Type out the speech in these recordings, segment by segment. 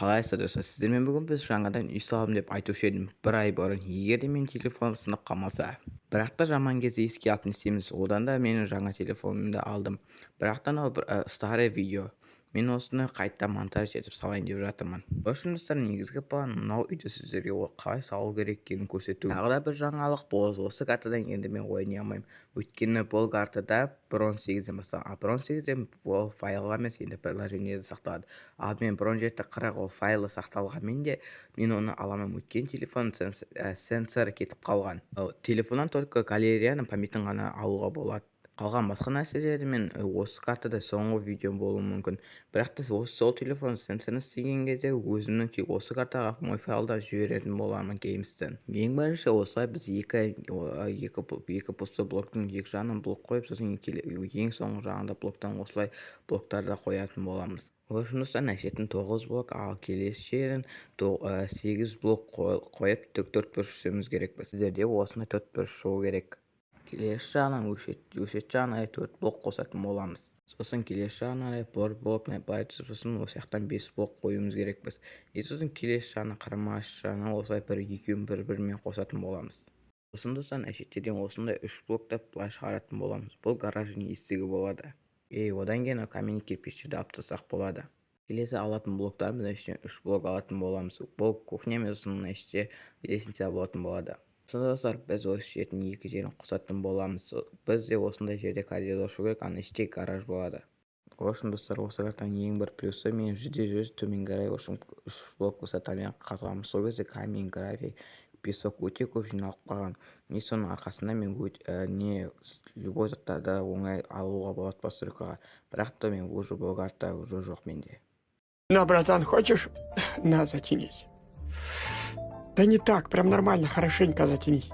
Қалайсыздар достар, сіздермен бүгін біз жаңадан үй саламын деп айтушы едім бір ай бұрын, егер де менің телефоным сынып қалмаса. Бірақ та жаман кезде еске алып не істейміз, одан да менің жаңа телефонымды алдым. Бірақ та мынау старый видео. Мен осыны қайта монтаж етіп салайын деп жатырмын. В общем, достар, негізгі план мынау үйді сіздерге қалай салу керек екенін көрсету. Тағы да бір жаңалық бұл, осы картадан енді мен ойнай алмаймын. Өйткені бұл картада бір 18-ден басталған, а бір 18-ден ол файлға емес, енді приложениеде сақталады. Ал мен бір 17:40 ол файлы сақталғанмен де мен оны аламын, өйткені телефон сенсоры кетіп қалған. Телефоннан только галереяның памятін ғана алуға болады. Қалған басқа нәрселерді мен осы картада соңғы видео болуы мүмкін. Бірақ та осы сол телефон сенсорын істеген кезде өзімнің тек осы картаға мой файлда жіберетін боламын Games'тен. Ең бірінші осылай біз екі пустой блоктың екі жағынан блок қойып, сосын ең соңғы жағында блоктан осылай блоктарды қоятын боламыз. Ол жұмыстан әшетін 9 блок, ал келесі жерін 8 блок қойып төртбұрыш түсуіміз керек. Сіздерде осыны төртбұрыш шығу керек. Келесі жағынан өшет жағына 4 блок қосатын боламыз. Сосын келесі жағына бір блок былай түсіп, сосын осы жақтан 5 блок қоюымыз керекпіз. Сосын келесі жағына қарама жағына осылай екеуін бір-бірімен қосатын боламыз. Сосын достан әшеттерден осындай 3 блокты былай шығаратын боламыз. Бұл гараждың есігі болады. Одан кейін камень кирпичтерді алып тастасақ болады. Келесі алатын блоктарымыз ішіне 3 блок алатын боламыз. Бұл кухня мен сосын іште лестница болатын болады. Достар, біз осы жердің екі жерін қосатын боламыз. Бізде осындай жерде коридор шығу керек, ана іште гараж болады.Ошын достар, осы картаның ең бір плюсы, мен 100% төмен қарай 3 блок высотамен қазғанмын. Сол кезде камень, гравий, песок өте көп жиналып қалған. Соның арқасында мен любой заттарды оңай алуға болады постройкаға. Бірақ та мен уже бұл карта уже жоқ менде. На, братан, хочешь? На, затянись. Да не так, прям нормально, хорошенько затянись.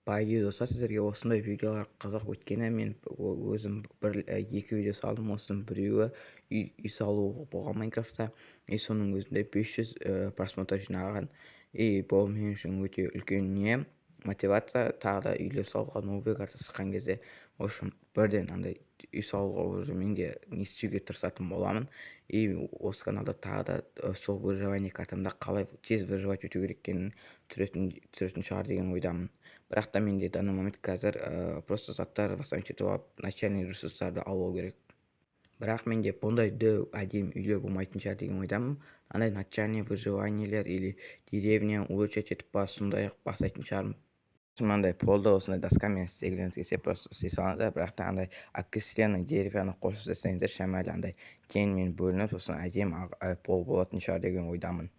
По идее, достар, сіздерге осындай видеолар қызық, өткені мен өзім екі видео салдым. Осының біреуі үй салу болған Майнкрафтта. Соның өзінде 500 просмотр жинаған. Бұл мен үшін өте үлкен не мотивация, тағы да үйлер салуға новый карта шыққан кезде. В общем, бірден андай үй салуға уже мен де не істеуге тырысатын боламын. Осы каналда тағы да сол выживание картамда қалай тез выживать ету керек екенін түсіретін шығар деген ойдамын. Бірақ та менде данный момент қазір просто заттар восстановить етіп алып, начальный ресурстарды алу керек. Бірақ менде бұндай әдемі үйлер болмайтын шығар деген ойдамын. Андай начальный выживаниелер или деревня улучшать етіп сондай бастайтын шығармын. Мынандай полда осындай доскамен істегілеріңіз келсе просто істей салыңыздар. Бірақ та андай окресленный деревяны қосып істесеңіздер шамалы андай теңмен бөлініп, сосын әдемі пол болатын шығар деген ойдамын.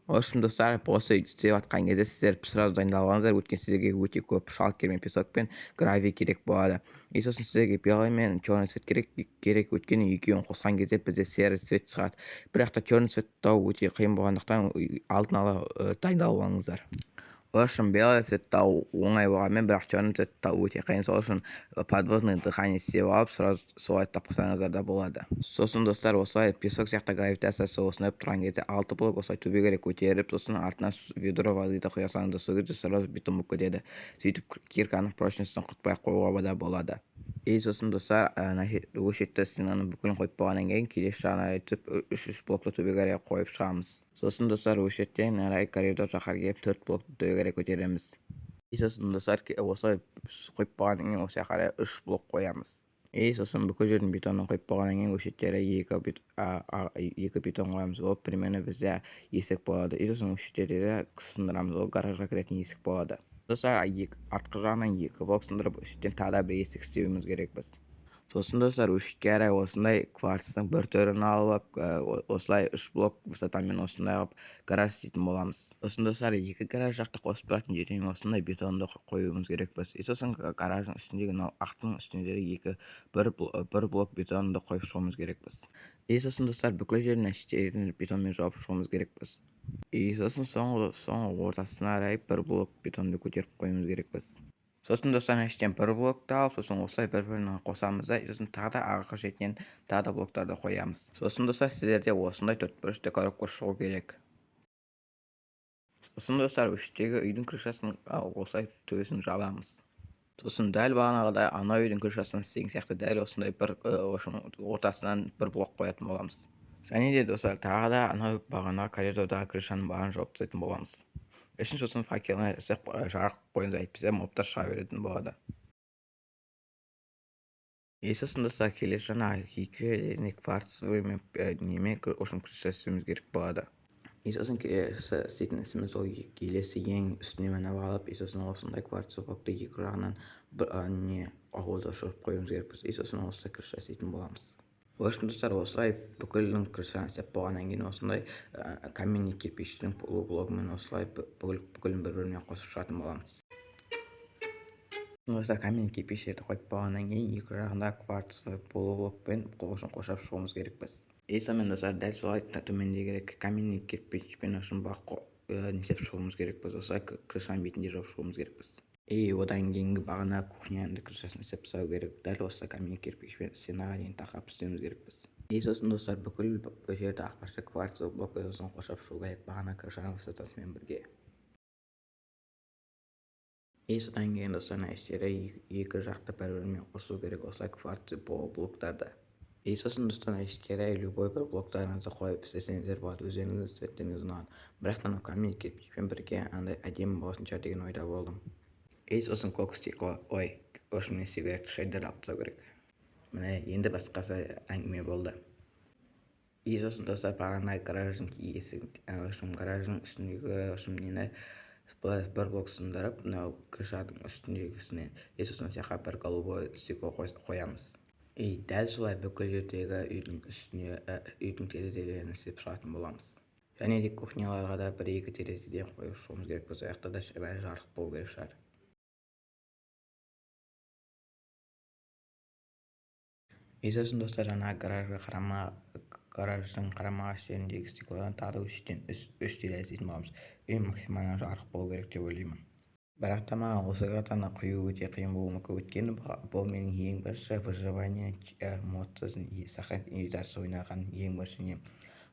Осым достар, осы істеп жатқан кезде сіздер сразу дайындалып алыңыздар, өйткені сіздерге өте көп шалкер мен песок пен гравий керек болады. Сосын сіздерге белый мен черный цвет керек, өйткені екеуін қосқан кезде бізде серый цвет шығады. Бірақ та черный цвет тау өте қиын болғандықтан алдын ала дайындалып алыңыздар. В общем, белый цвет тау оңай болғанмен, бірақ черный цвет тау өте қиын. Сол үшін подводный дыхание істеп алып, сразу солай тапсаңыздар да болады. Сосын достар, осылай песок сияқты гравитациясы осындай тұрған кезде 6 блок осылай төбегере көтеріп, сосын артынан ведро водыда құя салыңыздар, сол кезде сразу бетон болып кетеді. Сөйтіп кирканың прочностьін құртпай қоюға да болады. Сосын достар, өшетті стенаны бүкілін қойып болғаннан кейін келесі жағына айтып 3 блокты төбегере қойып шығамыз. Сосын достар, өшеттен коридор жаққа келіп 4 блокты төбегере көтереміз. Сосын достар, осылай қойып болғаннан кейін осы жаққа 3 блок қоямыз. Сосын бүкіл жердің бетонын қойып болғаннан кейін өшеттері 2 бетон қоямыз. Ол примерно бізде есік болады. Сосын өшеттерді сындырамыз, ол гаражға кіретін есік болады. Достар, артқы жағынан 2 блок сындырып, өшеттен тағы да бір есік істеуіміз керек біз. Сосын достар, өшетке қарай осындай кварцтың бір түрін алып, осылай 3 блок высотамен осындай алып гараж істейтін боламыз. Сосын достар, 2 гараж жақты қосып тұратын жерден осындай бетонды қоюымыз керек біз. Сосын гараждың үстіндегі ақтың үстіндегі бір блок бетонды қойып шығуымыз керек біз. Сосын достар, бүкіл жердің әшеттерін бетонмен жауып шығуымыз керек біз. Сосын соңғы ортасына қарай бір блок бетонды көтеріп қоюымыз керек біз. Сосын достар, әштен бір блокты алып, сосын осылай бір-бірін қосамыз да, сосын тағы да арғы шетінен тағы да блоктарды қоямыз. Сосын достар, сіздерде осындай төртбұрышты коробка шығу керек. Сосын достар, үштегі үйдің крышасын осылай төбесін жабамыз. Сосын дәл бағанағыдай ана үйдің крышасын істеген сияқты дәл осындай бір ортасынан бір блок қоятын боламыз. Және де достар, тағы да анау бағана коридордағы крышаның барын жауып тастайтын боламыз. Үшін сосын факеліне жарық бойында әйтпесе мобтар шыға беретін болады. Сосын достар, келесі жаңағы екі кварцевый неме ошын крыша істеуіміз керек болады. Сосын келесі істейтін ісіміз ол келесі ең үстіне мініп алып, сосын осындай кварцевый блокты екі жағынан ауызда ұшырып қоюымыз керекпіз. Сосын осылай крыша істейтін боламыз. Общем, достар, осылай бүкілін крышаны істеп болғаннан кейін осындай каменный кирпичтің блогымен осылай бүкілін бір-біріне қосып шығатын боламыз. Достар, каменный кирпичтерді қойып болғаннан кейін екі жағында кварцевый полублокпен қоршап шығуымыз керекпіз. Сонымен достар, дәл солай төмендегі каменный кирпичпен несеп шығуымыз керекпіз. Осылай крышаның бетінде жауып шығуымыз керекпіз. Одан кейінгі бағана кухняның крышасын істеп тастау керек. Дәл осы каменный кирпичпен стенаға дейін тақап істеуіміз керекпіз. Сосын достар, бүкіл жерді ақпашты кварцевый блокпен сосын қоршап шығу керек бағана крышаның высотасымен бірге. Содан кейін достар, әштері екі жақты бір-бірімен қосу керек осылай кварцевый блоктарды. Сосын достар, әштері любой бір блоктарыңызды қойып істесеңіздер болады, өздеріңіздің цветтеріңіз ұнаған. Бірақ та каменный кирпичпен бірге андай әдемі болатын шығар деген ойда болдым. Сосын көк стекло, не істеу керек, шейдерді алып тастау керек. Міне енді басқасы әңгіме болды. Сосын достар, бағана гараждың гараждың үстіндегі бір блок сындырып, мынау крышаның үстіндегісінен сосын жаққа бір голубой стекло қоямыз. Дәл солай бүкіл жердегі үйдің терезелерін істеп шығатын боламыз. Және де кухняларға да бір-екі терезеден қойып шығуымыз керек болса, аяқта да жарық болу керек шығар. Сосын достар, жаңа гараждың қарама жеріндегі стеклодан тағы да үш терезе істейтін боламыз. Максимально жарық болу керек деп ойлаймын. Бірақ та маған осы картаны құю өте қиын болуы мүмкін, өйткені бұл менің ең бірінші выживание модсысын сохранить инвентарьсы ойнаған ең бірінші нем.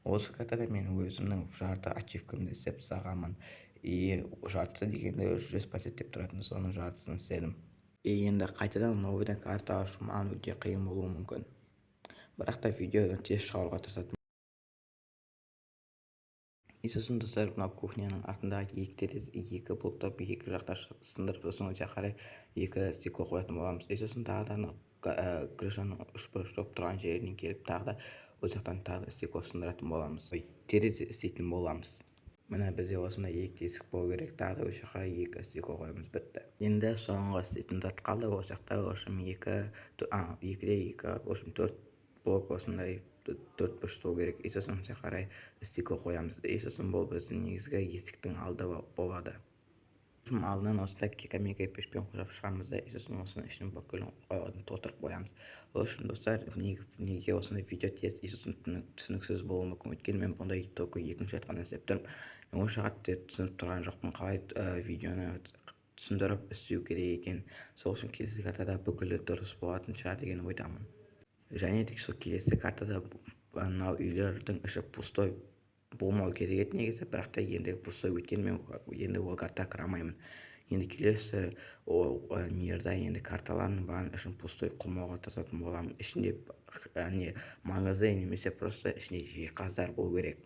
Осы картада мен өзімнің жарты ачивкамды істеп тастағанмын. Жартысы дегенде 100% деп тұратын, соның жартысын істедім. Енді қайтадан новыйдан карта ашу маған өте қиын болуы мүмкін. Бірақ та видеодан тез шығаруға тырысатынмын. Сосын достар, мына кухняның артындағы екі блокты екі жақта сындырып, сосын өте қарай екі стекло қоятын боламыз. Сосын тағы да крышаның ұшып тұрған жерінен келіп, тағы да ол жақтан тағы стекло сындыратын боламыз. Терезе істейтін боламыз. Міне бізде осындай екі тесік болу керек, тағы да ол жаққа екі стекло қоямыз, бітті. Енді соңғы істейтін зат қалды. Ол жақта төрт блок осындай төрт бұрышты керек. Сосын қарай стекло қоямыз. Сосын бұл біздің негізгі есіктің алды болады. Алдынан осындай каменный кирпичпен қоршап шығамыз да, сосын осының ішін бүкілін толтырып қоямыз. Ол үшін достар, неге осындай видео тез түсініксіз болуы мүмкін, өйткені мен бұндай только екінші рет қана істеп тұрмын. Онша қатты түсініп тұрған жоқпын, қалай видеоны түсіндіріп істеу керек екен. Сол үшін келесі картада бүкілі дұрыс болатын шығар деген ойдамын. Және де сол келесі картада мынау үйлердің іші пустой болмау керек еді негізі, бірақ та енді пустой өткен, мен енді ол карта кірамаймын. Енді келесі мирда енді карталардың барын ішін пустой қылмауға тырысатын боламын. Ішінде маңызды немесе просто ішінде жиһаздар болу керек.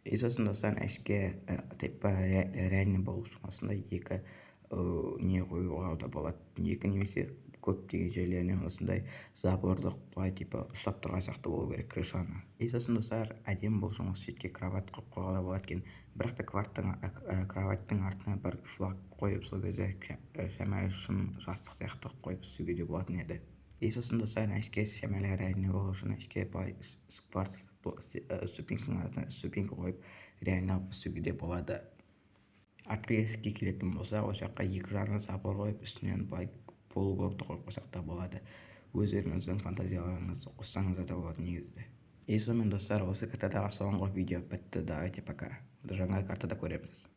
Сосын достар, ішке реальный болу үшін осындай екі қоюға да болады. Екі немесе көптеген жерлерінен осындай заборды ұстап тұрған сияқты болу керек крышаны. Сосын достар, әдемі бұл үшін осы шетке кровать қойғалы болады екен. Бірақ та кроваттың артына бір флаг қойып, сол кезде шәмәлі шын жастық сияқты қойып істеуге де болатын еді. Сосын достар, ішке шәмәлі реальный болу үшін ішке кварц ступеньканың артына ступенька қойып реальный істеуге де болады. Артқы есікке келетін болса, ол жаққа екі жағына забор қойып, үстінен полублокты қойып қойсақ та болады. Өздеріңіздің фантазияларыңызды қоссаңыздар да болады негізді. Сонымен достар, осы картадағы соңғы видео бітті. Давайте пока. Жаңа картада көреміз.